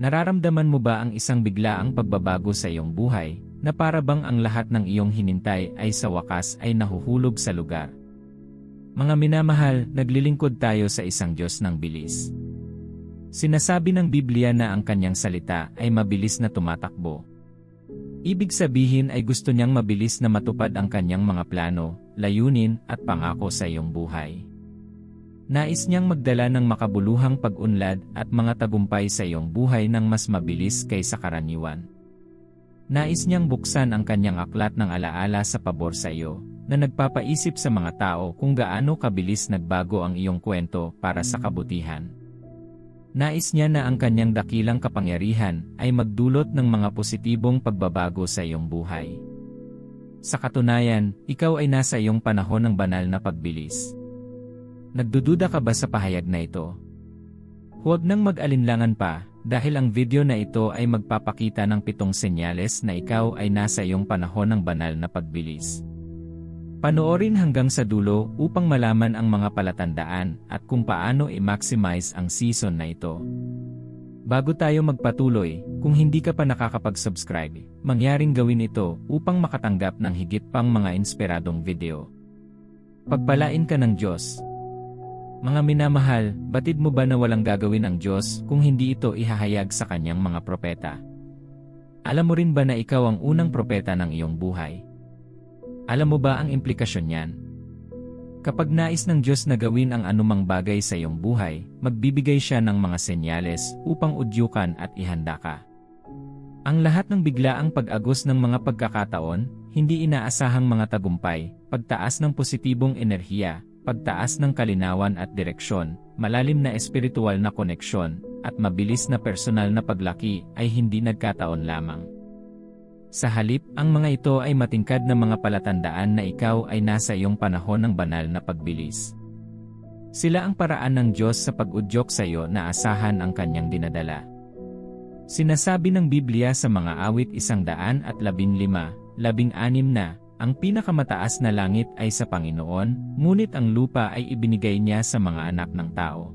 Nararamdaman mo ba ang isang biglaang pagbabago sa iyong buhay, na para bang ang lahat ng iyong hinintay ay sa wakas ay nahuhulog sa lugar? Mga minamahal, naglilingkod tayo sa isang Diyos ng bilis. Sinasabi ng Biblia na ang kanyang salita ay mabilis na tumatakbo. Ibig sabihin ay gusto niyang mabilis na matupad ang kanyang mga plano, layunin at pangako sa iyong buhay. Nais niyang magdala ng makabuluhang pag-unlad at mga tagumpay sa iyong buhay ng mas mabilis kaysa karaniwan. Nais niyang buksan ang kanyang aklat ng alaala sa pabor sa iyo, na nagpapaisip sa mga tao kung gaano kabilis nagbago ang iyong kwento para sa kabutihan. Nais niya na ang kanyang dakilang kapangyarihan ay magdulot ng mga positibong pagbabago sa iyong buhay. Sa katunayan, ikaw ay nasa iyong panahon ng banal na pagbilis. Nagdududa ka ba sa pahayag na ito? Huwag nang mag-alinlangan pa, dahil ang video na ito ay magpapakita ng 7 senyales na ikaw ay nasa iyong panahon ng banal na pagbilis. Panoorin hanggang sa dulo upang malaman ang mga palatandaan at kung paano i-maximize ang season na ito. Bago tayo magpatuloy, kung hindi ka pa nakakapag-subscribe, mangyaring gawin ito upang makatanggap ng higit pang mga inspiradong video. Pagpalain ka ng Diyos. Mga minamahal, batid mo ba na walang gagawin ang Diyos kung hindi ito ihahayag sa kanyang mga propeta? Alam mo rin ba na ikaw ang unang propeta ng iyong buhay? Alam mo ba ang implikasyon niyan? Kapag nais ng Diyos na gawin ang anumang bagay sa iyong buhay, magbibigay siya ng mga senyales upang udyukan at ihanda ka. Ang lahat ng biglaang pag-agos ng mga pagkakataon, hindi inaasahang mga tagumpay, pagtaas ng positibong enerhiya, pagtaas ng kalinawan at direksyon, malalim na espiritual na koneksyon, at mabilis na personal na paglaki ay hindi nagkataon lamang. Sa halip, ang mga ito ay matingkad na mga palatandaan na ikaw ay nasa iyong panahon ng banal na pagbilis. Sila ang paraan ng Diyos sa pag-udyok sa iyo na asahan ang kanyang dinadala. Sinasabi ng Biblia sa mga awit 115:16 na, ang pinakamataas na langit ay sa Panginoon, ngunit ang lupa ay ibinigay niya sa mga anak ng tao.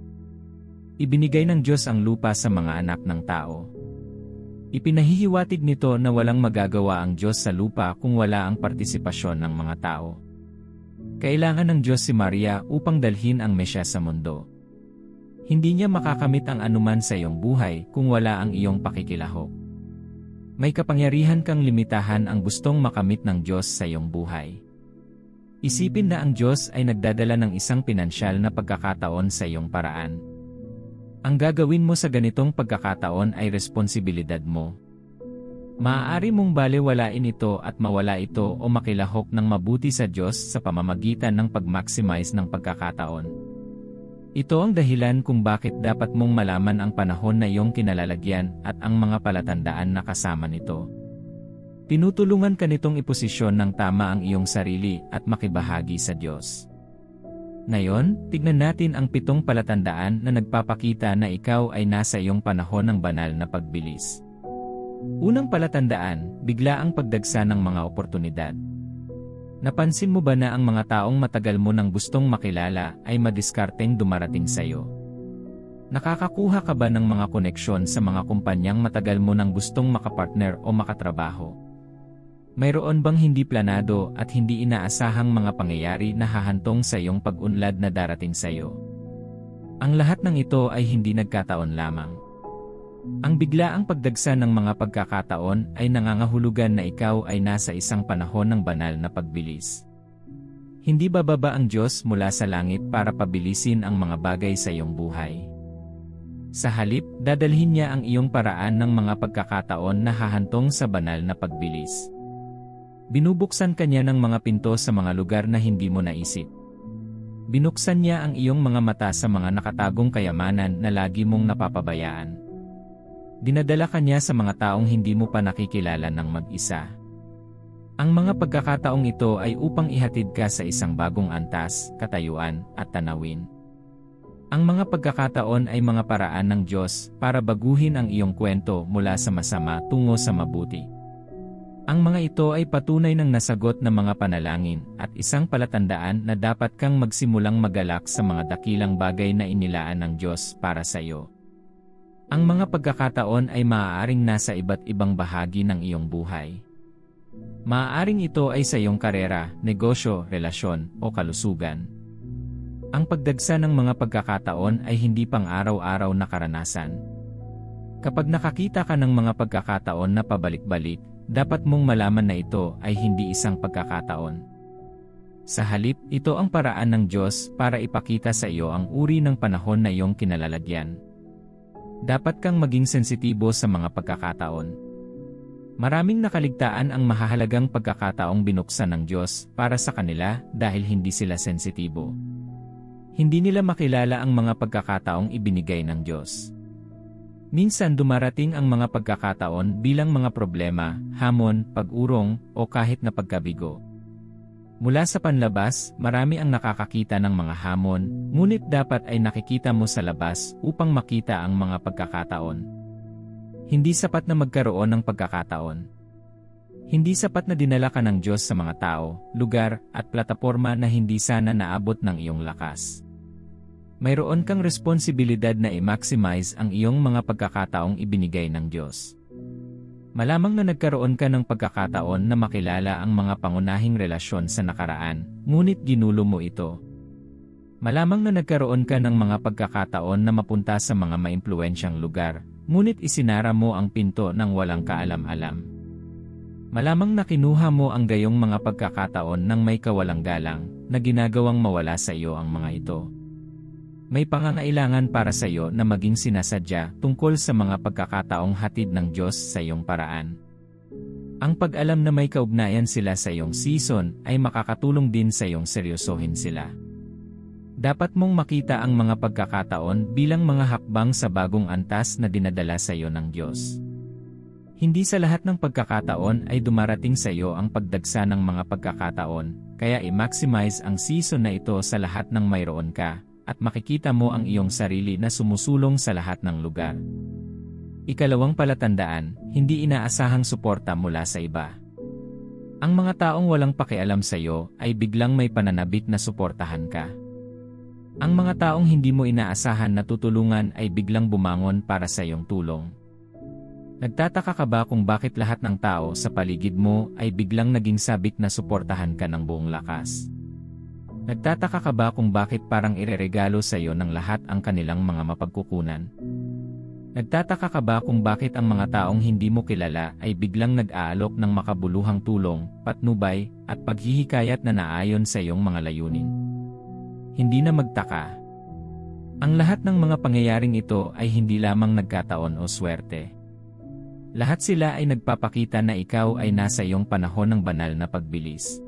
Ibinigay ng Diyos ang lupa sa mga anak ng tao. Ipinahihiwatig nito na walang magagawa ang Diyos sa lupa kung wala ang partisipasyon ng mga tao. Kailangan ng Diyos si Maria upang dalhin ang Mesya sa mundo. Hindi niya makakamit ang anuman sa iyong buhay kung wala ang iyong pakikilahok. May kapangyarihan kang limitahan ang gustong makamit ng Diyos sa iyong buhay. Isipin na ang Diyos ay nagdadala ng isang pinansyal na pagkakataon sa iyong paraan. Ang gagawin mo sa ganitong pagkakataon ay responsibilidad mo. Maaari mong balewalain ito at mawala ito o makilahok ng mabuti sa Diyos sa pamamagitan ng pag-maximize ng pagkakataon. Ito ang dahilan kung bakit dapat mong malaman ang panahon na iyong kinalalagyan at ang mga palatandaan na kasama nito. Tinutulungan ka nitong iposisyon ng tama ang iyong sarili at makibahagi sa Diyos. Ngayon, tignan natin ang 7 palatandaan na nagpapakita na ikaw ay nasa iyong panahon ng banal na pagbilis. Unang palatandaan, biglaang pagdagsa ng mga oportunidad. Napansin mo ba na ang mga taong matagal mo nang gustong makilala ay madiskarteng dumarating sa iyo? Nakakakuha ka ba ng mga koneksyon sa mga kumpanyang matagal mo nang gustong makapartner o makatrabaho? Mayroon bang hindi planado at hindi inaasahang mga pangyayari na hahantong sa iyong pag-unlad na darating sa iyo? Ang lahat ng ito ay hindi nagkataon lamang. Ang biglaang pagdagsa ng mga pagkakataon ay nangangahulugan na ikaw ay nasa isang panahon ng banal na pagbilis. Hindi bababa ang Diyos mula sa langit para pabilisin ang mga bagay sa iyong buhay. Sa halip, dadalhin niya ang iyong paraan ng mga pagkakataon na hahantong sa banal na pagbilis. Binubuksan ka niya ng mga pinto sa mga lugar na hindi mo naisip. Binuksan niya ang iyong mga mata sa mga nakatagong kayamanan na lagi mong napapabayaan. Dinadala ka niya sa mga taong hindi mo pa nakikilala ng mag-isa. Ang mga pagkakataong ito ay upang ihatid ka sa isang bagong antas, katayuan, at tanawin. Ang mga pagkakataon ay mga paraan ng Diyos para baguhin ang iyong kwento mula sa masama tungo sa mabuti. Ang mga ito ay patunay ng nasagot na mga panalangin at isang palatandaan na dapat kang magsimulang magalak sa mga dakilang bagay na inilaan ng Diyos para sa iyo. Ang mga pagkakataon ay maaaring nasa iba't ibang bahagi ng iyong buhay. Maaaring ito ay sa iyong karera, negosyo, relasyon, o kalusugan. Ang pagdagsa ng mga pagkakataon ay hindi pang araw-araw na karanasan. Kapag nakakita ka ng mga pagkakataon na pabalik-balik, dapat mong malaman na ito ay hindi isang pagkakataon. Sa halip, ito ang paraan ng Diyos para ipakita sa iyo ang uri ng panahon na iyong kinalalagyan. Dapat kang maging sensitibo sa mga pagkakataon. Maraming nakaligtaan ang mahahalagang pagkakataong binuksan ng Diyos para sa kanila dahil hindi sila sensitibo. Hindi nila makilala ang mga pagkakataong ibinigay ng Diyos. Minsan dumarating ang mga pagkakataon bilang mga problema, hamon, pag-urong, o kahit na pagkabigo. Mula sa panlabas, marami ang nakakakita ng mga hamon, ngunit dapat ay nakikita mo sa labas upang makita ang mga pagkakataon. Hindi sapat na magkaroon ng pagkakataon. Hindi sapat na dinala ka ng Diyos sa mga tao, lugar, at plataporma na hindi sana naabot ng iyong lakas. Mayroon kang responsibilidad na i-maximize ang iyong mga pagkakataong ibinigay ng Diyos. Malamang na nagkaroon ka ng pagkakataon na makilala ang mga pangunahing relasyon sa nakaraan, ngunit ginulo mo ito. Malamang na nagkaroon ka ng mga pagkakataon na mapunta sa mga maimpluwensyang lugar, ngunit isinara mo ang pinto ng walang kaalam-alam. Malamang na kinuha mo ang gayong mga pagkakataon ng may kawalang galang, na ginagawang mawala sa iyo ang mga ito. May pangangailangan para sa iyo na maging sinasadya tungkol sa mga pagkakataong hatid ng Diyos sa iyong paraan. Ang pag-alam na may kaugnayan sila sa iyong season ay makakatulong din sa iyong seryosohin sila. Dapat mong makita ang mga pagkakataon bilang mga hakbang sa bagong antas na dinadala sa iyo ng Diyos. Hindi sa lahat ng pagkakataon ay dumarating sa iyo ang pagdagsa ng mga pagkakataon, kaya i-maximize ang season na ito sa lahat ng mayroon ka, at makikita mo ang iyong sarili na sumusulong sa lahat ng lugar. Ikalawang palatandaan, hindi inaasahang suporta mula sa iba. Ang mga taong walang pakialam sa iyo ay biglang may pananabik na suportahan ka. Ang mga taong hindi mo inaasahan na tutulungan ay biglang bumangon para sa iyong tulong. Nagtataka ka ba kung bakit lahat ng tao sa paligid mo ay biglang naging sabik na suportahan ka ng buong lakas? Nagtataka ka ba kung bakit parang ireregalo sa iyo ng lahat ang kanilang mga mapagkukunan? Nagtataka ka ba kung bakit ang mga taong hindi mo kilala ay biglang nag-aalok ng makabuluhang tulong, patnubay, at paghihikayat na naayon sa iyong mga layunin? Hindi na magtaka. Ang lahat ng mga pangyayaring ito ay hindi lamang nagkataon o swerte. Lahat sila ay nagpapakita na ikaw ay nasa iyong panahon ng banal na pagbilis.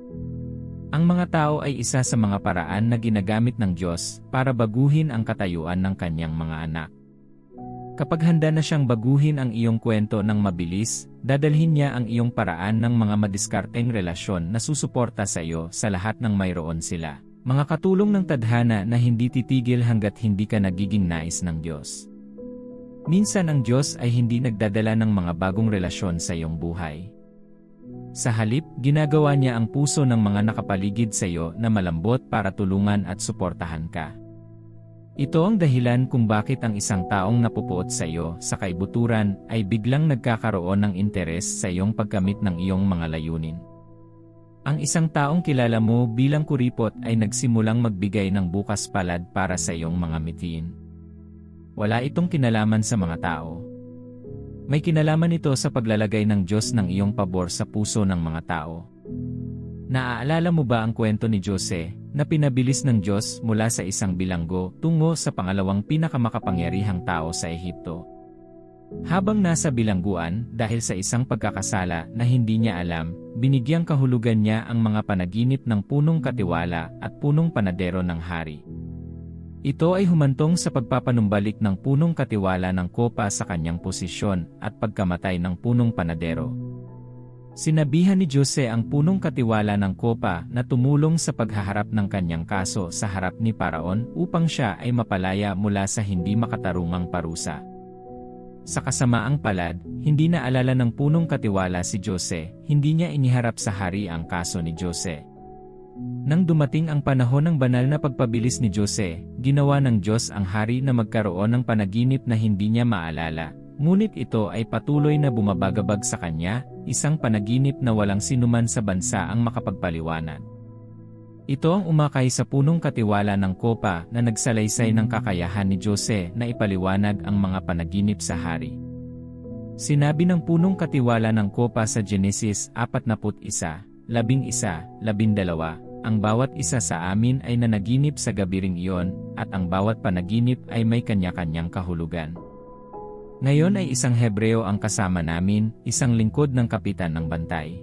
Ang mga tao ay isa sa mga paraan na ginagamit ng Diyos para baguhin ang katayuan ng kanyang mga anak. Kapag handa na siyang baguhin ang iyong kwento ng mabilis, dadalhin niya ang iyong paraan ng mga madiskarteng relasyon na susuporta sa iyo sa lahat ng mayroon sila. Mga katulong ng tadhana na hindi titigil hanggat hindi ka nagiging nais ng Diyos. Minsan ang Diyos ay hindi nagdadala ng mga bagong relasyon sa iyong buhay. Sa halip, ginagawa niya ang puso ng mga nakapaligid sa iyo na malambot para tulungan at suportahan ka. Ito ang dahilan kung bakit ang isang taong napupuot sa iyo sa kaibuturan ay biglang nagkakaroon ng interes sa iyong pagkamit ng iyong mga layunin. Ang isang taong kilala mo bilang kuripot ay nagsimulang magbigay ng bukas palad para sa iyong mga mitiin. Wala itong kinalaman sa mga tao. May kinalaman ito sa paglalagay ng Diyos ng iyong pabor sa puso ng mga tao. Naaalala mo ba ang kwento ni Jose, na pinabilis ng Diyos mula sa isang bilanggo tungo sa pangalawang pinakamakapangyarihang tao sa Ehipto? Habang nasa bilangguan, dahil sa isang pagkakasala na hindi niya alam, binigyang kahulugan niya ang mga panaginip ng punong katiwala at punong panadero ng hari. Ito ay humantong sa pagpapanumbalik ng punong katiwala ng kopa sa kanyang posisyon at pagkamatay ng punong panadero. Sinabihan ni Jose ang punong katiwala ng kopa na tumulong sa paghaharap ng kanyang kaso sa harap ni Paraon upang siya ay mapalaya mula sa hindi makatarungang parusa. Sa kasamaang palad, hindi na alala ng punong katiwala si Jose, hindi niya iniharap sa hari ang kaso ni Jose. Nang dumating ang panahon ng banal na pagpabilis ni Jose, ginawa ng Diyos ang hari na magkaroon ng panaginip na hindi niya maalala, ngunit ito ay patuloy na bumabagabag sa kanya, isang panaginip na walang sinuman sa bansa ang makapagpaliwanag. Ito ang umakay sa punong katiwala ng kopa na nagsalaysay ng kakayahan ni Jose na ipaliwanag ang mga panaginip sa hari. Sinabi ng punong katiwala ng kopa sa Genesis 41:11, 12, ang bawat isa sa amin ay nanaginip sa gabi ring iyon, at ang bawat panaginip ay may kanya-kanyang kahulugan. Ngayon ay isang Hebreo ang kasama namin, isang lingkod ng kapitan ng bantay.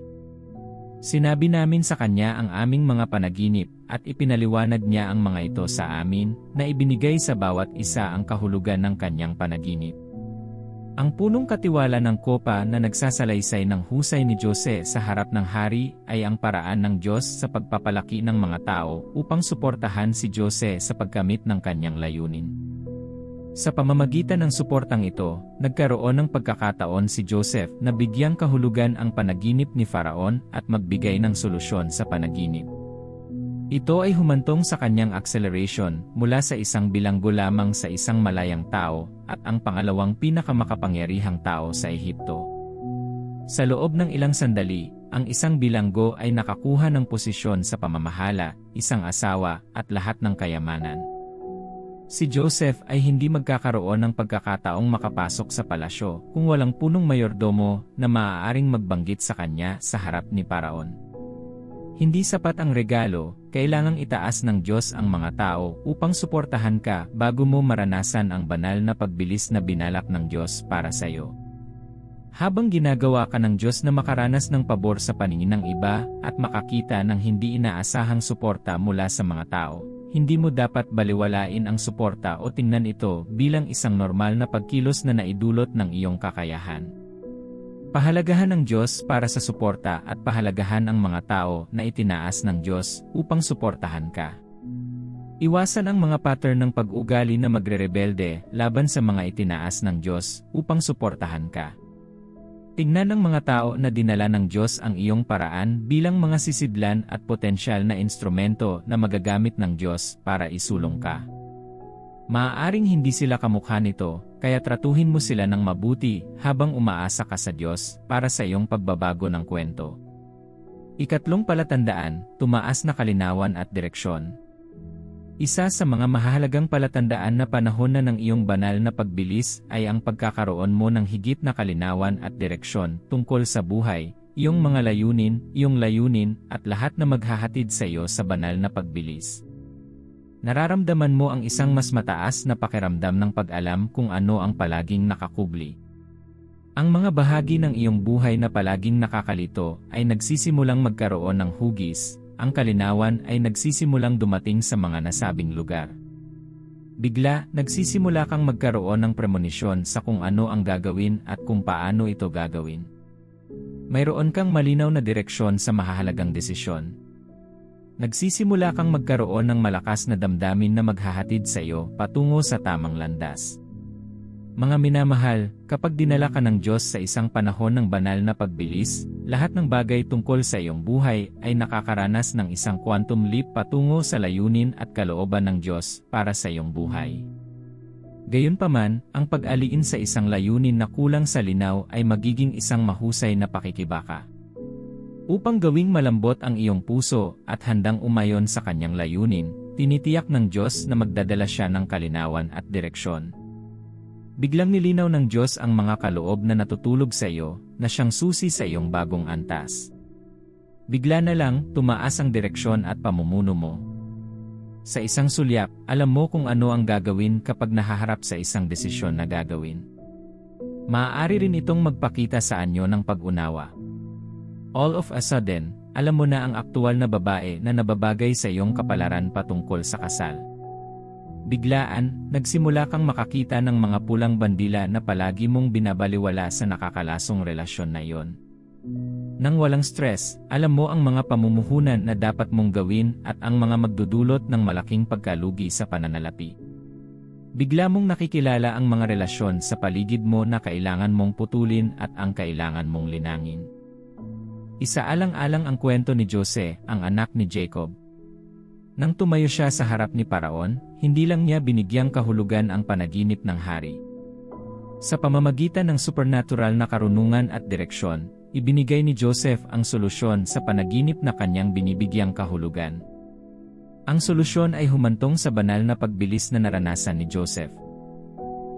Sinabi namin sa kanya ang aming mga panaginip, at ipinaliwanag niya ang mga ito sa amin, na ibinigay sa bawat isa ang kahulugan ng kanyang panaginip. Ang punong katiwala ng kopa na nagsasalaysay ng husay ni Jose sa harap ng hari ay ang paraan ng Diyos sa pagpapalaki ng mga tao upang suportahan si Jose sa pagkamit ng kanyang layunin. Sa pamamagitan ng suportang ito, nagkaroon ng pagkakataon si Joseph na bigyang kahulugan ang panaginip ni Faraon at magbigay ng solusyon sa panaginip. Ito ay humantong sa kanyang acceleration mula sa isang bilanggo lamang sa isang malayang tao at ang pangalawang pinakamakapangyarihang tao sa Ehipto. Sa loob ng ilang sandali, ang isang bilanggo ay nakakuha ng posisyon sa pamamahala, isang asawa, at lahat ng kayamanan. Si Joseph ay hindi magkakaroon ng pagkakataong makapasok sa palasyo kung walang punong mayordomo na maaaring magbanggit sa kanya sa harap ni Paraon. Hindi sapat ang regalo, kailangang itaas ng Diyos ang mga tao upang suportahan ka bago mo maranasan ang banal na pagbilis na binalak ng Diyos para sa iyo. Habang ginagawa ka ng Diyos na makaranas ng pabor sa paningin ng iba at makakita ng hindi inaasahang suporta mula sa mga tao, hindi mo dapat baliwalain ang suporta o tingnan ito bilang isang normal na pagkilos na naidulot ng iyong kakayahan. Pahalagahan ng Diyos para sa suporta at pahalagahan ang mga tao na itinaas ng Diyos upang suportahan ka. Iwasan ang mga pattern ng pag-ugali na magre-rebelde laban sa mga itinaas ng Diyos upang suportahan ka. Tingnan ng mga tao na dinala ng Diyos ang iyong paraan bilang mga sisidlan at potensyal na instrumento na magagamit ng Diyos para isulong ka. Maaaring hindi sila kamukha nito, kaya tratuhin mo sila ng mabuti habang umaasa ka sa Diyos para sa iyong pagbabago ng kwento. Ikatlong palatandaan, tumaas na kalinawan at direksyon. Isa sa mga mahalagang palatandaan na panahon na ng iyong banal na pagbilis ay ang pagkakaroon mo ng higit na kalinawan at direksyon tungkol sa buhay, iyong mga layunin, at lahat na maghahatid sa iyo sa banal na pagbilis. Nararamdaman mo ang isang mas mataas na pakiramdam ng pag-alam kung ano ang palaging nakakubli. Ang mga bahagi ng iyong buhay na palaging nakakalito ay nagsisimulang magkaroon ng hugis. Ang kalinawan ay nagsisimulang dumating sa mga nasabing lugar. Bigla, nagsisimula kang magkaroon ng premonisyon sa kung ano ang gagawin at kung paano ito gagawin. Mayroon kang malinaw na direksyon sa mahahalagang desisyon. Nagsisimula kang magkaroon ng malakas na damdamin na maghahatid sa iyo patungo sa tamang landas. Mga minamahal, kapag dinala ka ng Diyos sa isang panahon ng banal na pagbilis, lahat ng bagay tungkol sa iyong buhay ay nakakaranas ng isang quantum leap patungo sa layunin at kalooban ng Diyos para sa iyong buhay. Gayunpaman, ang pag-aliin sa isang layunin na kulang sa linaw ay magiging isang mahusay na pakikibaka. Upang gawing malambot ang iyong puso at handang umayon sa kanyang layunin, tinitiyak ng Diyos na magdadala siya ng kalinawan at direksyon. Biglang nilinaw ng Diyos ang mga kaloob na natutulog sa iyo, na siyang susi sa iyong bagong antas. Bigla na lang, tumaas ang direksyon at pamumuno mo. Sa isang sulyap, alam mo kung ano ang gagawin kapag nahaharap sa isang desisyon na gagawin. Maaari rin itong magpakita sa anyo ng pag-unawa. All of a sudden, alam mo na ang aktual na babae na nababagay sa iyong kapalaran patungkol sa kasal. Biglaan, nagsimula kang makakita ng mga pulang bandila na palagi mong binabaliwala sa nakakalasong relasyon na iyon. Nang walang stress, alam mo ang mga pamumuhunan na dapat mong gawin at ang mga magdudulot ng malaking pagkalugi sa pananalapi. Bigla mong nakikilala ang mga relasyon sa paligid mo na kailangan mong putulin at ang kailangan mong linangin. Isaalang-alang ang kwento ni Jose, ang anak ni Jacob, Nang tumayo siya sa harap ni Paraon, hindi lang niya binigyang kahulugan ang panaginip ng hari. Sa pamamagitan ng supernatural na karunungan at direksyon, ibinigay ni Joseph ang solusyon sa panaginip na kanyang binibigyang kahulugan. Ang solusyon ay humantong sa banal na pagbilis na naranasan ni Joseph.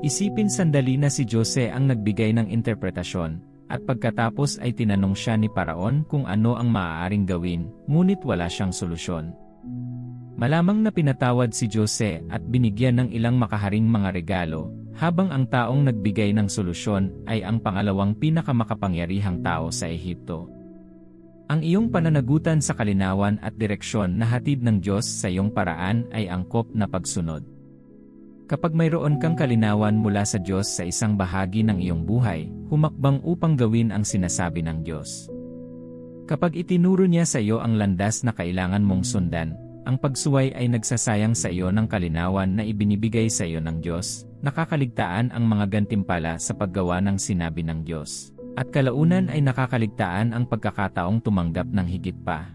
Isipin sandali na si Jose ang nagbigay ng interpretasyon, at pagkatapos ay tinanong siya ni Paraon kung ano ang maaaring gawin, ngunit wala siyang solusyon. Malamang na pinatawad si Jose at binigyan ng ilang makaharing mga regalo, habang ang taong nagbigay ng solusyon ay ang pangalawang pinakamakapangyarihang tao sa Ehipto. Ang iyong pananagutan sa kalinawan at direksyon na hatid ng Diyos sa iyong paraan ay angkop na pagsunod. Kapag mayroon kang kalinawan mula sa Diyos sa isang bahagi ng iyong buhay, humakbang upang gawin ang sinasabi ng Diyos. Kapag itinuro niya sa iyo ang landas na kailangan mong sundan, ang pagsuway ay nagsasayang sa iyo ng kalinawan na ibinibigay sa iyo ng Diyos, nakakaligtaan ang mga gantimpala sa paggawa ng sinabi ng Diyos, at kalaunan ay nakakaligtaan ang pagkakataong tumanggap ng higit pa.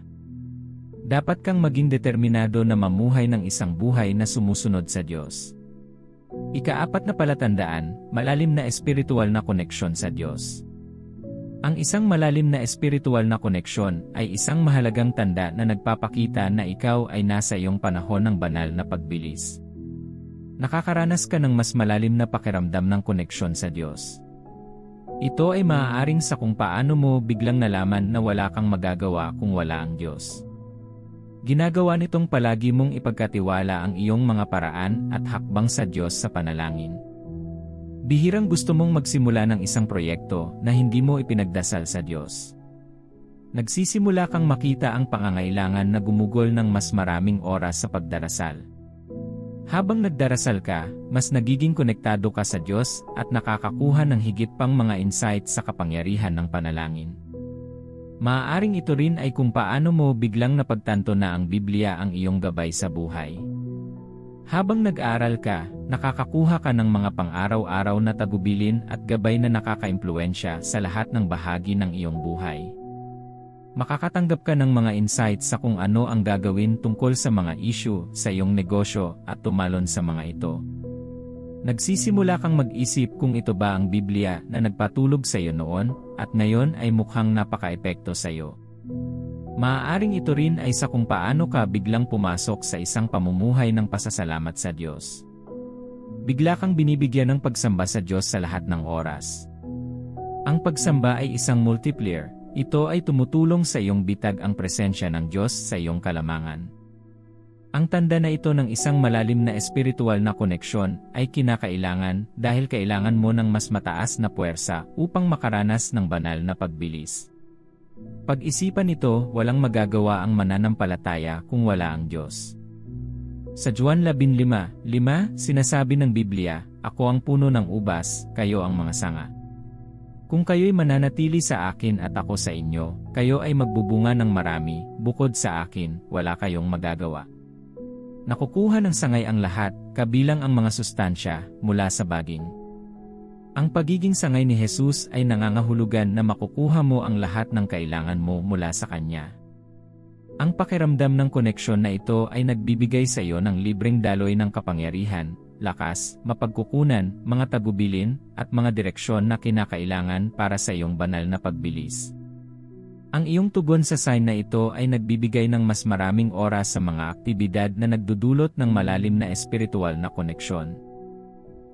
Dapat kang maging determinado na mamuhay ng isang buhay na sumusunod sa Diyos. Ika-4 na palatandaan, malalim na espiritual na koneksyon sa Diyos. Ang isang malalim na espiritual na koneksyon ay isang mahalagang tanda na nagpapakita na ikaw ay nasa iyong panahon ng banal na pagbilis. Nakakaranas ka ng mas malalim na pakiramdam ng koneksyon sa Diyos. Ito ay maaaring sa kung paano mo biglang nalaman na wala kang magagawa kung wala ang Diyos. Ginagawa nitong palagi mong ipagkatiwala ang iyong mga paraan at hakbang sa Diyos sa panalangin. Bihirang gusto mong magsimula ng isang proyekto na hindi mo ipinagdasal sa Diyos. Nagsisimula kang makita ang pangangailangan na gumugol ng mas maraming oras sa pagdarasal. Habang nagdarasal ka, mas nagiging konektado ka sa Diyos at nakakakuha ng higit pang mga insights sa kapangyarihan ng panalangin. Maaaring ito rin ay kung paano mo biglang napagtanto na ang Biblia ang iyong gabay sa buhay. Habang nag-aaral ka, nakakakuha ka ng mga pang-araw-araw na tagubilin at gabay na nakakaimpluwensya sa lahat ng bahagi ng iyong buhay. Makakatanggap ka ng mga insights sa kung ano ang gagawin tungkol sa mga issue sa iyong negosyo at tumalon sa mga ito. Nagsisimula kang mag-isip kung ito ba ang Biblia na nagpatulog sa iyo noon at ngayon ay mukhang napaka-epekto sa iyo. Maaaring ito rin ay sa kung paano ka biglang pumasok sa isang pamumuhay ng pasasalamat sa Diyos. Bigla kang binibigyan ng pagsamba sa Diyos sa lahat ng oras. Ang pagsamba ay isang multiplier. Ito ay tumutulong sa iyong bitag ang presensya ng Diyos sa iyong kalamangan. Ang tanda na ito ng isang malalim na espiritual na koneksyon ay kinakailangan dahil kailangan mo ng mas mataas na puwersa upang makaranas ng banal na pagbilis. Pag-isipan ito, walang magagawa ang mananampalataya kung wala ang Diyos. Sa Juan 15:5, sinasabi ng Biblia, "Ako ang puno ng ubas, kayo ang mga sanga. Kung kayo'y mananatili sa akin at ako sa inyo, kayo ay magbubunga ng marami, bukod sa akin, wala kayong magagawa." Nakukuha ng sangay ang lahat, kabilang ang mga sustansya, mula sa baging. Ang pagiging sangay ni Jesus ay nangangahulugan na makukuha mo ang lahat ng kailangan mo mula sa Kanya. Ang pakiramdam ng koneksyon na ito ay nagbibigay sa iyo ng libreng daloy ng kapangyarihan, lakas, mapagkukunan, mga tagubilin, at mga direksyon na kinakailangan para sa iyong banal na pagbilis. Ang iyong tugon sa sign na ito ay nagbibigay ng mas maraming oras sa mga aktibidad na nagdudulot ng malalim na espiritual na koneksyon.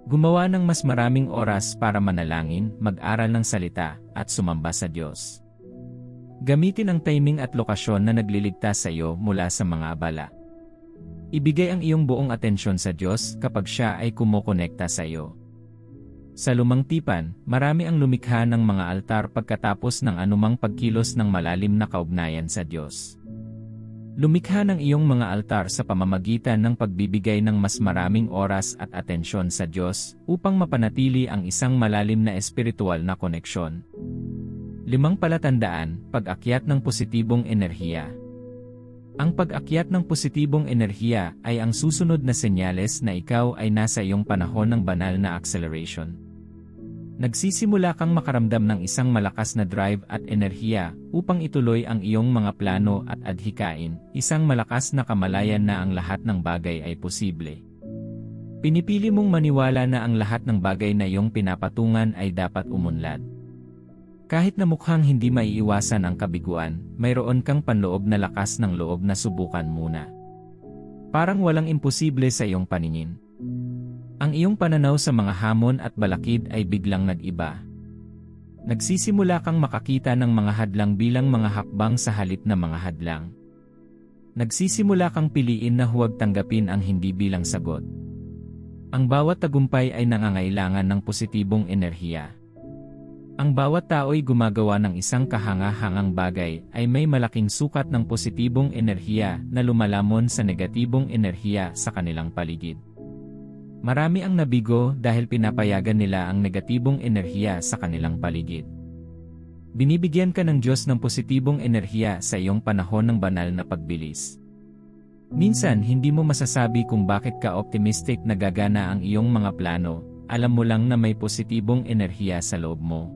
Gumawa ng mas maraming oras para manalangin, mag-aral ng salita, at sumamba sa Diyos. Gamitin ang timing at lokasyon na nagliligtas sa iyo mula sa mga abala. Ibigay ang iyong buong atensyon sa Diyos kapag Siya ay kumokonekta sa iyo. Sa Lumang Tipan, marami ang lumikha ng mga altar pagkatapos ng anumang pagkilos ng malalim na kaugnayan sa Diyos. Lumikha ng iyong mga altar sa pamamagitan ng pagbibigay ng mas maraming oras at atensyon sa Diyos upang mapanatili ang isang malalim na espiritual na koneksyon. 5 palatandaan, pag-akyat ng positibong enerhiya. Ang pag-akyat ng positibong enerhiya ay ang susunod na senyales na ikaw ay nasa iyong panahon ng banal na acceleration. Nagsisimula kang makaramdam ng isang malakas na drive at enerhiya upang ituloy ang iyong mga plano at adhikain, isang malakas na kamalayan na ang lahat ng bagay ay posible. Pinipili mong maniwala na ang lahat ng bagay na iyong pinapatungan ay dapat umunlad. Kahit na mukhang hindi maiiwasan ang kabiguan, mayroon kang panloob na lakas ng loob na subukan muna. Parang walang imposible sa iyong paningin. Ang iyong pananaw sa mga hamon at balakid ay biglang nag-iba. Nagsisimula kang makakita ng mga hadlang bilang mga hakbang sa halip na mga hadlang. Nagsisimula kang piliin na huwag tanggapin ang hindi bilang sagot. Ang bawat tagumpay ay nangangailangan ng positibong enerhiya. Ang bawat tao'y gumagawa ng isang kahanga-hangang bagay ay may malaking sukat ng positibong enerhiya na lumalamon sa negatibong enerhiya sa kanilang paligid. Marami ang nabigo dahil pinapayagan nila ang negatibong enerhiya sa kanilang paligid. Binibigyan ka ng Diyos ng positibong enerhiya sa iyong panahon ng banal na pagbilis. Minsan hindi mo masasabi kung bakit ka optimistic na gagana ang iyong mga plano, alam mo lang na may positibong enerhiya sa loob mo.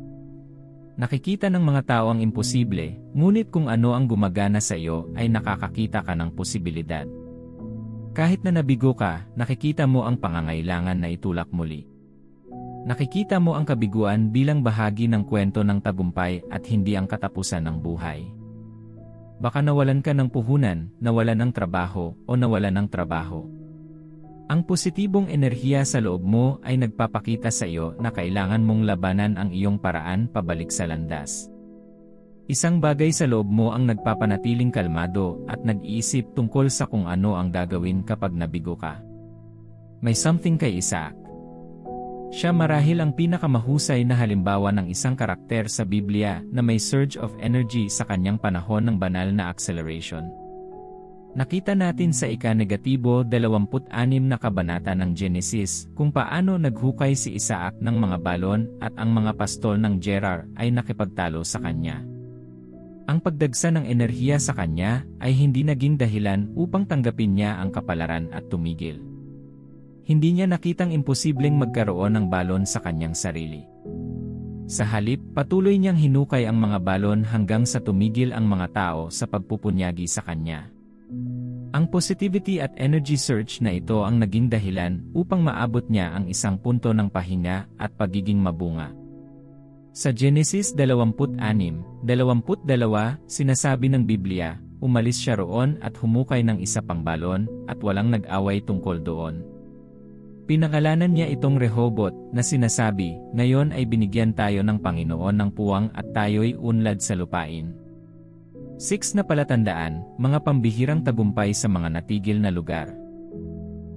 Nakikita ng mga tao ang imposible, ngunit kung ano ang gumagana sa iyo ay nakakakita ka ng posibilidad. Kahit na nabigo ka, nakikita mo ang pangangailangan na itulak muli. Nakikita mo ang kabiguan bilang bahagi ng kwento ng tagumpay at hindi ang katapusan ng buhay. Baka nawalan ka ng puhunan, nawalan ng trabaho, o nawalan ng trabaho. Ang positibong enerhiya sa loob mo ay nagpapakita sa iyo na kailangan mong labanan ang iyong paraan pabalik sa landas. Isang bagay sa loob mo ang nagpapanatiling kalmado at nag-iisip tungkol sa kung ano ang gagawin kapag nabigo ka. May something kay Isaac. Siya marahil ang pinakamahusay na halimbawa ng isang karakter sa Biblia na may surge of energy sa kanyang panahon ng banal na acceleration. Nakita natin sa ika-26 na kabanata ng Genesis kung paano naghukay si Isaac ng mga balon at ang mga pastol ng Gerar ay nakipagtalo sa kanya. Ang pagdagsa ng enerhiya sa kanya ay hindi naging dahilan upang tanggapin niya ang kapalaran at tumigil. Hindi niya nakitang imposibleng magkaroon ng balon sa kanyang sarili. Sa halip, patuloy niyang hinukay ang mga balon hanggang sa tumigil ang mga tao sa pagpupunyagi sa kanya. Ang positivity at energy surge na ito ang naging dahilan upang maabot niya ang isang punto ng pahinga at pagiging mabunga. Sa Genesis 26:22, sinasabi ng Biblia, umalis siya roon at humukay ng isa pang balon at walang nag-away tungkol doon. Pinangalanan niya itong Rehoboth na sinasabi, ngayon ay binigyan tayo ng Panginoon ng puwang at tayo'y unlad sa lupain. 6 na palatandaan, mga pambihirang tagumpay sa mga natigil na lugar.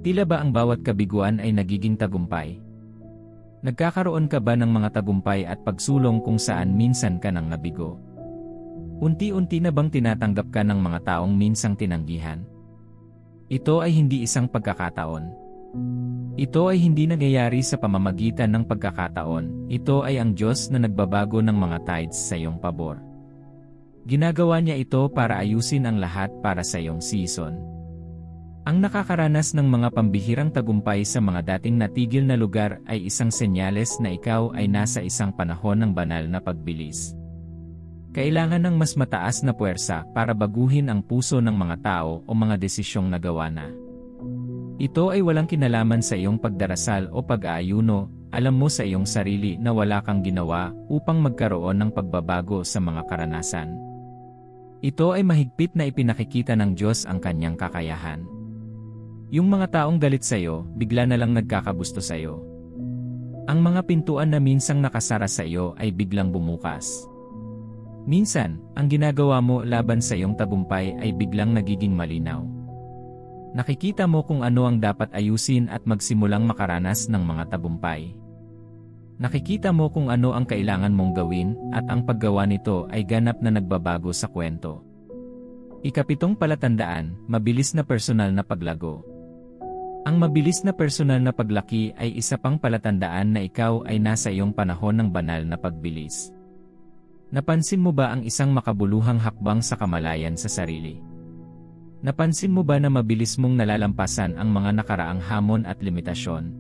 Tila ba ang bawat kabiguan ay nagiging tagumpay? Nagkakaroon ka ba ng mga tagumpay at pagsulong kung saan minsan ka nang nabigo? Unti-unti na bang tinatanggap ka ng mga taong minsang tinanggihan? Ito ay hindi isang pagkakataon. Ito ay hindi nangyayari sa pamamagitan ng pagkakataon, ito ay ang Diyos na nagbabago ng mga tides sa iyong pabor. Ginagawa niya ito para ayusin ang lahat para sa iyong season. Ang nakakaranas ng mga pambihirang tagumpay sa mga dating natigil na lugar ay isang senyales na ikaw ay nasa isang panahon ng banal na pagbilis. Kailangan ng mas mataas na puwersa para baguhin ang puso ng mga tao o mga desisyong nagawa na. Ito ay walang kinalaman sa iyong pagdarasal o pag-aayuno, alam mo sa iyong sarili na wala kang ginawa upang magkaroon ng pagbabago sa mga karanasan. Ito ay mahigpit na ipinakikita ng Diyos ang kanyang kakayahan. Yung mga taong galit sa iyo, bigla na lang nagkakagusto sa iyo. Ang mga pintuan na minsang nakasara sa iyo ay biglang bumukas. Minsan, ang ginagawa mo laban sa iyong tagumpay ay biglang nagiging malinaw. Nakikita mo kung ano ang dapat ayusin at magsimulang makaranas ng mga tagumpay. Nakikita mo kung ano ang kailangan mong gawin at ang paggawa nito ay ganap na nagbabago sa kwento. Ika-7 palatandaan, mabilis na personal na paglago. Ang mabilis na personal na paglaki ay isa pang palatandaan na ikaw ay nasa iyong panahon ng banal na pagbilis. Napansin mo ba ang isang makabuluhang hakbang sa kamalayan sa sarili? Napansin mo ba na mabilis mong nalalampasan ang mga nakaraang hamon at limitasyon?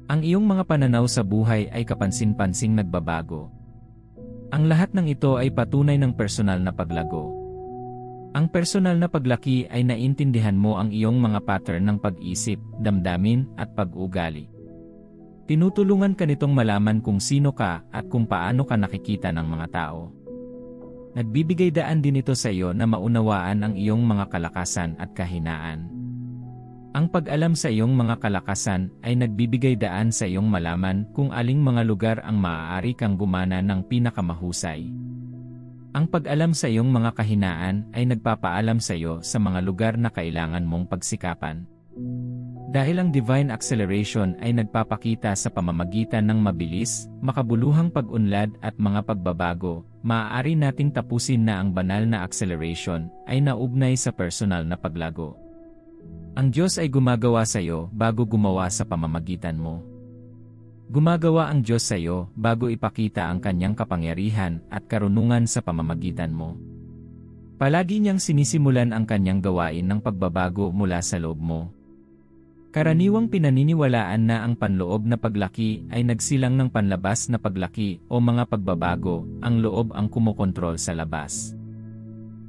Ang iyong mga pananaw sa buhay ay kapansin-pansing nagbabago. Ang lahat ng ito ay patunay ng personal na paglago. Ang personal na paglaki ay naintindihan mo ang iyong mga pattern ng pag-isip, damdamin, at pag-ugali. Tinutulungan ka nitong malaman kung sino ka at kung paano ka nakikita ng mga tao. Nagbibigay daan din ito sa iyo na maunawaan ang iyong mga kalakasan at kahinaan. Ang pag-alam sa iyong mga kalakasan ay nagbibigay daan sa iyong malaman kung aling mga lugar ang maaari kang gumana ng pinakamahusay. Ang pag-alam sa iyong mga kahinaan ay nagpapaalam sa iyo sa mga lugar na kailangan mong pagsikapan. Dahil ang divine acceleration ay nagpapakita sa pamamagitan ng mabilis, makabuluhang pag-unlad at mga pagbabago, maaari nating tapusin na ang banal na acceleration ay naugnay sa personal na paglago. Ang Diyos ay gumagawa sa iyo bago gumawa sa pamamagitan mo. Gumagawa ang Diyos sa iyo bago ipakita ang kanyang kapangyarihan at karunungan sa pamamagitan mo. Palagi niyang sinisimulan ang kanyang gawain ng pagbabago mula sa loob mo. Karaniwang pinaniniwalaan na ang panloob na paglaki ay nagsilang ng panlabas na paglaki o mga pagbabago, ang loob ang kumokontrol sa labas.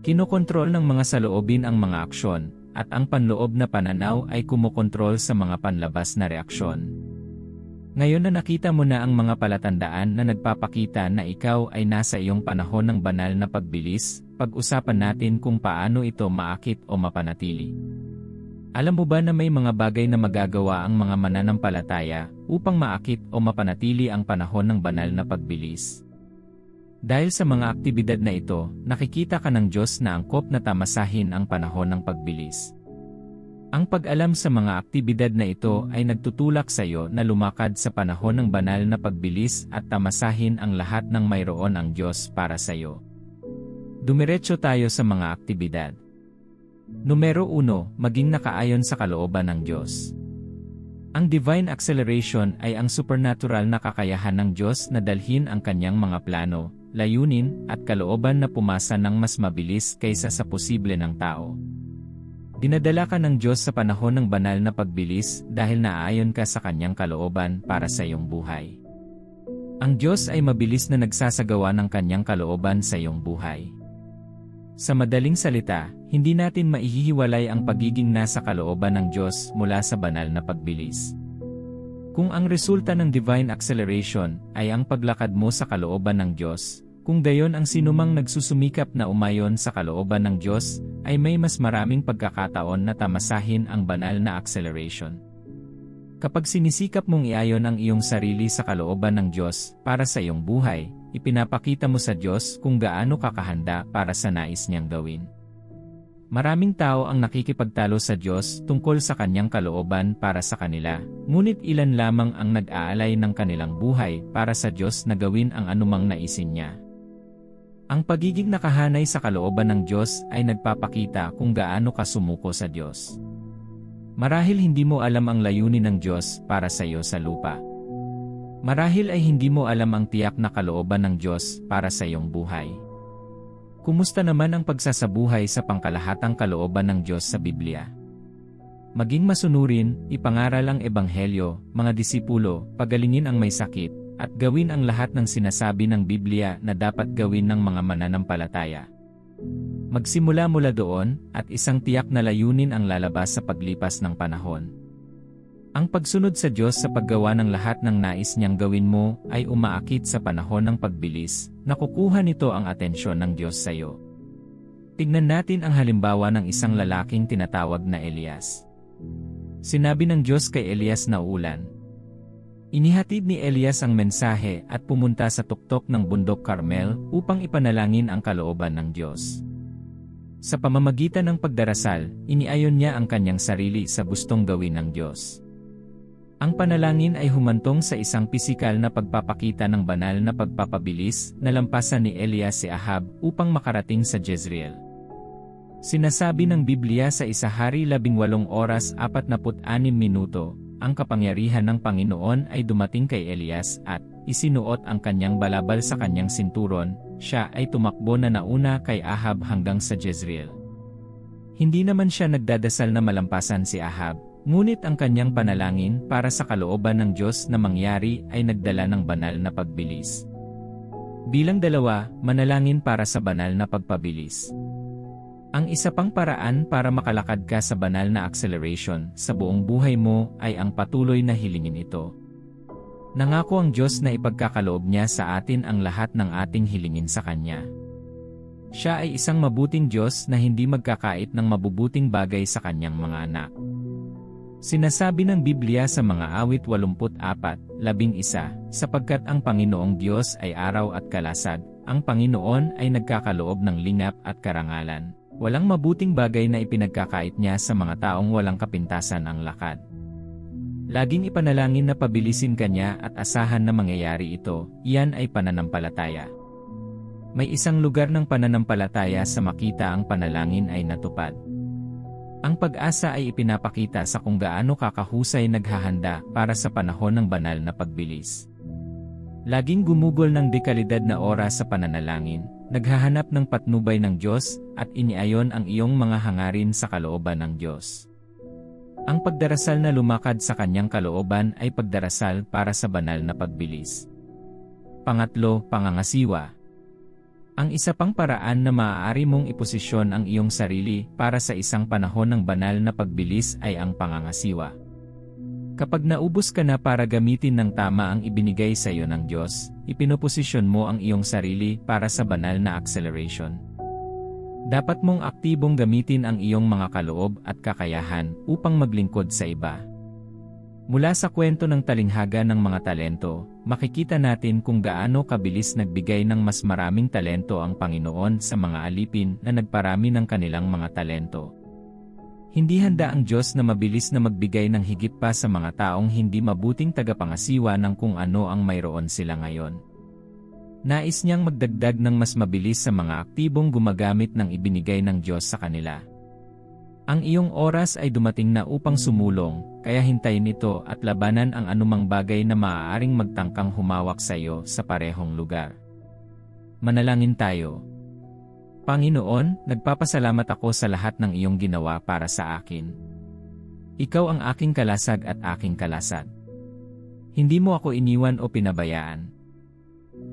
Kinokontrol ng mga saloobin ang mga aksyon, at ang panloob na pananaw ay kumokontrol sa mga panlabas na reaksyon. Ngayon na nakita mo na ang mga palatandaan na nagpapakita na ikaw ay nasa iyong panahon ng banal na pagbilis, pag-usapan natin kung paano ito maakit o mapanatili. Alam mo ba na may mga bagay na magagawa ang mga mananampalataya upang maakit o mapanatili ang panahon ng banal na pagbilis? Dahil sa mga aktibidad na ito, nakikita ka ng Diyos na angkop na tamasahin ang panahon ng pagbilis. Ang pag-alam sa mga aktibidad na ito ay nagtutulak sa iyo na lumakad sa panahon ng banal na pagbilis at tamasahin ang lahat ng mayroon ang Diyos para sa iyo. Dumiretso tayo sa mga aktibidad. Numero 1, maging nakaayon sa kalooban ng Diyos. Ang divine acceleration ay ang supernatural na kakayahan ng Diyos na dalhin ang kanyang mga plano, layunin, at kalooban na pumasa ng mas mabilis kaysa sa posible ng tao. Dinadala ka ng Diyos sa panahon ng banal na pagbilis dahil naaayon ka sa kanyang kalooban para sa iyong buhay. Ang Diyos ay mabilis na nagsasagawa ng kanyang kalooban sa iyong buhay. Sa madaling salita, hindi natin maihihiwalay ang pagiging nasa kalooban ng Diyos mula sa banal na pagbilis. Kung ang resulta ng divine acceleration ay ang paglakad mo sa kalooban ng Diyos, kung gayon ang sinumang nagsusumikap na umayon sa kalooban ng Diyos, ay may mas maraming pagkakataon na tamasahin ang banal na acceleration. Kapag sinisikap mong iayon ang iyong sarili sa kalooban ng Diyos para sa iyong buhay, ipinapakita mo sa Diyos kung gaano ka kahanda para sa nais niyang gawin. Maraming tao ang nakikipagtalo sa Diyos tungkol sa kanyang kalooban para sa kanila, ngunit ilan lamang ang nag-aalay ng kanilang buhay para sa Diyos na gawin ang anumang naisin niya. Ang pagiging nakahanay sa kalooban ng Diyos ay nagpapakita kung gaano ka sumuko sa Diyos. Marahil hindi mo alam ang layunin ng Diyos para sa iyo sa lupa. Marahil ay hindi mo alam ang tiyak na kalooban ng Diyos para sa iyong buhay. Kumusta naman ang pagsasabuhay sa pangkalahatang kalooban ng Diyos sa Biblia? Maging masunurin, ipangaral ang ebanghelyo, mga disipulo, pagalingin ang may sakit, at gawin ang lahat ng sinasabi ng Biblia na dapat gawin ng mga mananampalataya. Magsimula mula doon, at isang tiyak na layunin ang lalabas sa paglipas ng panahon. Ang pagsunod sa Diyos sa paggawa ng lahat ng nais niyang gawin mo ay umaakit sa panahon ng pagbilis, nakukuha nito ang atensyon ng Diyos sa iyo. Tignan natin ang halimbawa ng isang lalaking tinatawag na Elias. Sinabi ng Diyos kay Elias na uulan. Inihatid ni Elias ang mensahe at pumunta sa tuktok ng bundok Carmel upang ipanalangin ang kalooban ng Diyos. Sa pamamagitan ng pagdarasal, iniayon niya ang kanyang sarili sa gustong gawin ng Diyos. Ang panalangin ay humantong sa isang pisikal na pagpapakita ng banal na pagpapabilis na lampasan ni Elias si Ahab upang makarating sa Jezreel. Sinasabi ng Biblia sa Isa Hari 18 oras 46 minuto, ang kapangyarihan ng Panginoon ay dumating kay Elias at isinuot ang kanyang balabal sa kanyang sinturon, siya ay tumakbo na nauna kay Ahab hanggang sa Jezreel. Hindi naman siya nagdadasal na malampasan si Ahab, Ngunit ang kanyang panalangin para sa kalooban ng Diyos na mangyari ay nagdala ng banal na pagbilis. Bilang 2, manalangin para sa banal na pagpabilis. Ang isa pang paraan para makalakad ka sa banal na acceleration sa buong buhay mo ay ang patuloy na hilingin ito. Nangako ang Diyos na ipagkakaloob niya sa atin ang lahat ng ating hilingin sa Kanya. Siya ay isang mabuting Diyos na hindi magkakait ng mabubuting bagay sa Kanyang mga anak. Sinasabi ng Biblia sa mga awit 84:11, sapagkat ang Panginoong Diyos ay araw at kalasag, ang Panginoon ay nagkakaloob ng lingap at karangalan. Walang mabuting bagay na ipinagkakait niya sa mga taong walang kapintasan ang lakad. Laging ipanalangin na pabilisin kanya at asahan na mangyayari ito, iyan ay pananampalataya. May isang lugar ng pananampalataya sa makita ang panalangin ay natupad. Ang pag-asa ay ipinapakita sa kung gaano kakahusay naghahanda para sa panahon ng banal na pagbilis. Laging gumugol ng dekalidad na oras sa pananalangin, naghahanap ng patnubay ng Diyos, at iniayon ang iyong mga hangarin sa kalooban ng Diyos. Ang pagdarasal na lumakad sa kanyang kalooban ay pagdarasal para sa banal na pagbilis. 3, pangangasiwa. Ang isa pang paraan na maaari mong iposisyon ang iyong sarili para sa isang panahon ng banal na pagbilis ay ang pangangasiwa. Kapag naubos ka na para gamitin ng tama ang ibinigay sa iyo ng Diyos, ipinoposisyon mo ang iyong sarili para sa banal na acceleration. Dapat mong aktibong gamitin ang iyong mga kaloob at kakayahan upang maglingkod sa iba. Mula sa kwento ng talinghaga ng mga talento, makikita natin kung gaano kabilis nagbigay ng mas maraming talento ang Panginoon sa mga alipin na nagparami ng kanilang mga talento. Hindi handa ang Diyos na mabilis na magbigay ng higit pa sa mga taong hindi mabuting tagapangasiwa ng kung ano ang mayroon sila ngayon. Nais niyang magdagdag ng mas mabilis sa mga aktibong gumagamit ng ibinigay ng Diyos sa kanila. Ang iyong oras ay dumating na upang sumulong, kaya hintayin ito at labanan ang anumang bagay na maaaring magtangkang humawak sa iyo sa parehong lugar. Manalangin tayo. Panginoon, nagpapasalamat ako sa lahat ng iyong ginawa para sa akin. Ikaw ang aking kalasag at aking kalasag. Hindi mo ako iniwan o pinabayaan.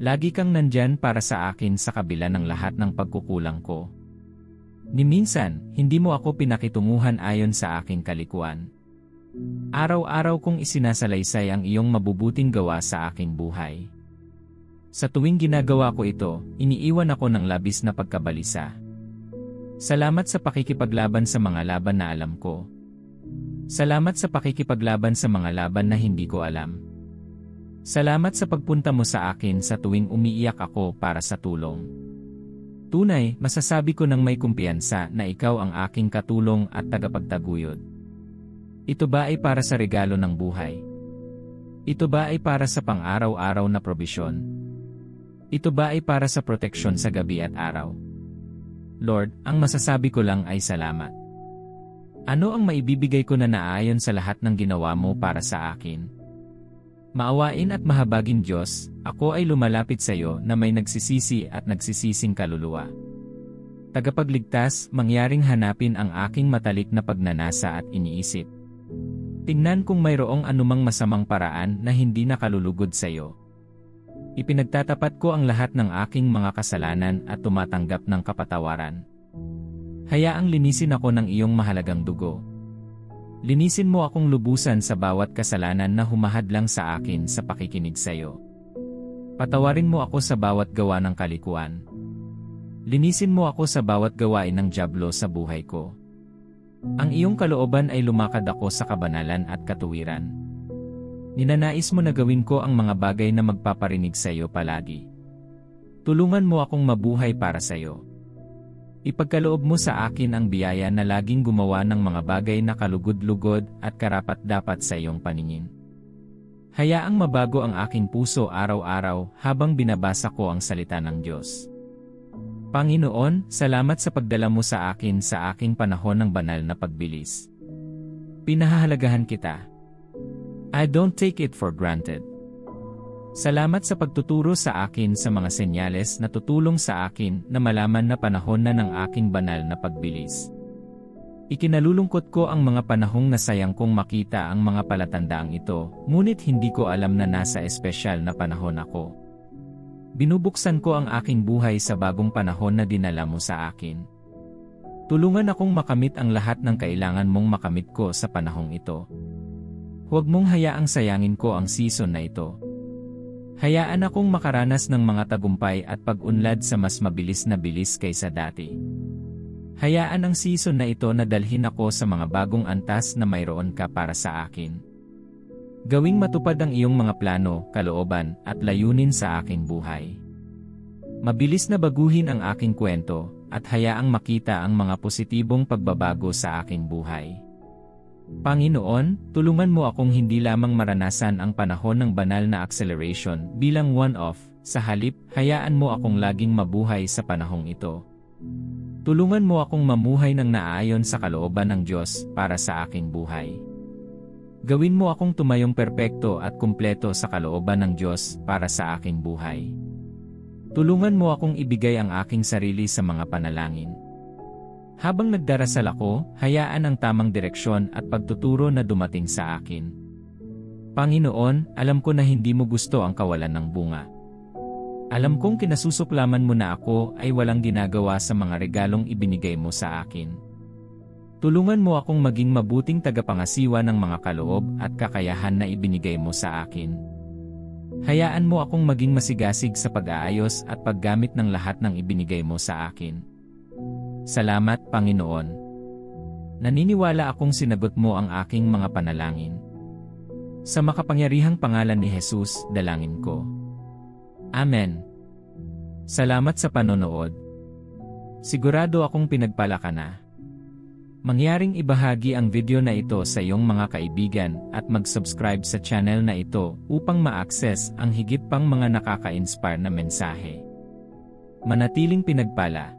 Lagi kang nandyan para sa akin sa kabila ng lahat ng pagkukulang ko. Ni minsan, hindi mo ako pinakitunguhan ayon sa aking kalikuan. Araw-araw kong isinasalaysay ang iyong mabubuting gawa sa aking buhay. Sa tuwing ginagawa ko ito, iniiwan ako ng labis na pagkabalisa. Salamat sa pakikipaglaban sa mga laban na alam ko. Salamat sa pakikipaglaban sa mga laban na hindi ko alam. Salamat sa pagpunta mo sa akin sa tuwing umiiyak ako para sa tulong. Tunay, masasabi ko ng may kumpiyansa na ikaw ang aking katulong at tagapagtaguyod. Ito ba ay para sa regalo ng buhay? Ito ba ay para sa pang-araw-araw na probisyon? Ito ba ay para sa proteksyon sa gabi at araw? Lord, ang masasabi ko lang ay salamat. Ano ang maibibigay ko na naayon sa lahat ng ginawa mo para sa akin? Maawain at mahabaging Diyos, ako ay lumalapit sa iyo na may nagsisisi at nagsisising kaluluwa. Tagapagligtas, mangyaring hanapin ang aking matalik na pagnanasa at iniisip. Tingnan kung mayroong anumang masamang paraan na hindi nakalulugod sa iyo. Ipinagtatapat ko ang lahat ng aking mga kasalanan at tumatanggap ng kapatawaran. Hayaang linisin ako ng iyong mahalagang dugo. Linisin mo akong lubusan sa bawat kasalanan na humahadlang sa akin sa pakikinig sa iyo. Patawarin mo ako sa bawat gawa ng kalikuan. Linisin mo ako sa bawat gawain ng dyablo sa buhay ko. Ang iyong kalooban ay lumakad ako sa kabanalan at katuwiran. Ninanais mo na gawin ko ang mga bagay na magpaparinig sa iyo palagi. Tulungan mo akong mabuhay para sa iyo. Ipagkaloob mo sa akin ang biyaya na laging gumawa ng mga bagay na kalugod-lugod at karapat-dapat sa iyong paningin. Hayaang mabago ang aking puso araw-araw habang binabasa ko ang salita ng Diyos. Panginoon, salamat sa pagdala mo sa akin sa aking panahon ng banal na pagbilis. Pinahahalagahan kita. I don't take it for granted. Salamat sa pagtuturo sa akin sa mga senyales na tutulong sa akin na malaman na panahon na ng aking banal na pagbilis. Ikinalulungkot ko ang mga panahong nasayang kong makita ang mga palatandaang ito, ngunit hindi ko alam na nasa espesyal na panahon ako. Binubuksan ko ang aking buhay sa bagong panahon na dinala mo sa akin. Tulungan akong makamit ang lahat ng kailangan mong makamit ko sa panahong ito. Huwag mong hayaang sayangin ko ang season na ito. Hayaan akong makaranas ng mga tagumpay at pag-unlad sa mas mabilis na bilis kaysa dati. Hayaan ang season na ito na dalhin ako sa mga bagong antas na mayroon ka para sa akin. Gawing matupad ang iyong mga plano, kalooban, at layunin sa aking buhay. Mabilis na baguhin ang aking kwento, at hayaang makita ang mga positibong pagbabago sa aking buhay. Panginoon, tulungan mo akong hindi lamang maranasan ang panahon ng banal na acceleration bilang one-off, sa halip, hayaan mo akong laging mabuhay sa panahong ito. Tulungan mo akong mamuhay ng naaayon sa kalooban ng Diyos para sa aking buhay. Gawin mo akong tumayong perpekto at kumpleto sa kalooban ng Diyos para sa aking buhay. Tulungan mo akong ibigay ang aking sarili sa mga panalangin. Habang nagdarasal ako, hayaan ang tamang direksyon at pagtuturo na dumating sa akin. Panginoon, alam ko na hindi mo gusto ang kawalan ng bunga. Alam kong kinasusuklaman mo na ako ay walang ginagawa sa mga regalong ibinigay mo sa akin. Tulungan mo akong maging mabuting tagapangasiwa ng mga kaloob at kakayahan na ibinigay mo sa akin. Hayaan mo akong maging masigasig sa pag-aayos at paggamit ng lahat ng ibinigay mo sa akin. Salamat, Panginoon. Naniniwala akong sinagot mo ang aking mga panalangin. Sa makapangyarihang pangalan ni Jesus, dalangin ko. Amen. Salamat sa panonood. Sigurado akong pinagpala ka na. Mangyaring ibahagi ang video na ito sa iyong mga kaibigan at mag-subscribe sa channel na ito upang ma-access ang higit pang mga nakaka-inspire na mensahe. Manatiling pinagpala.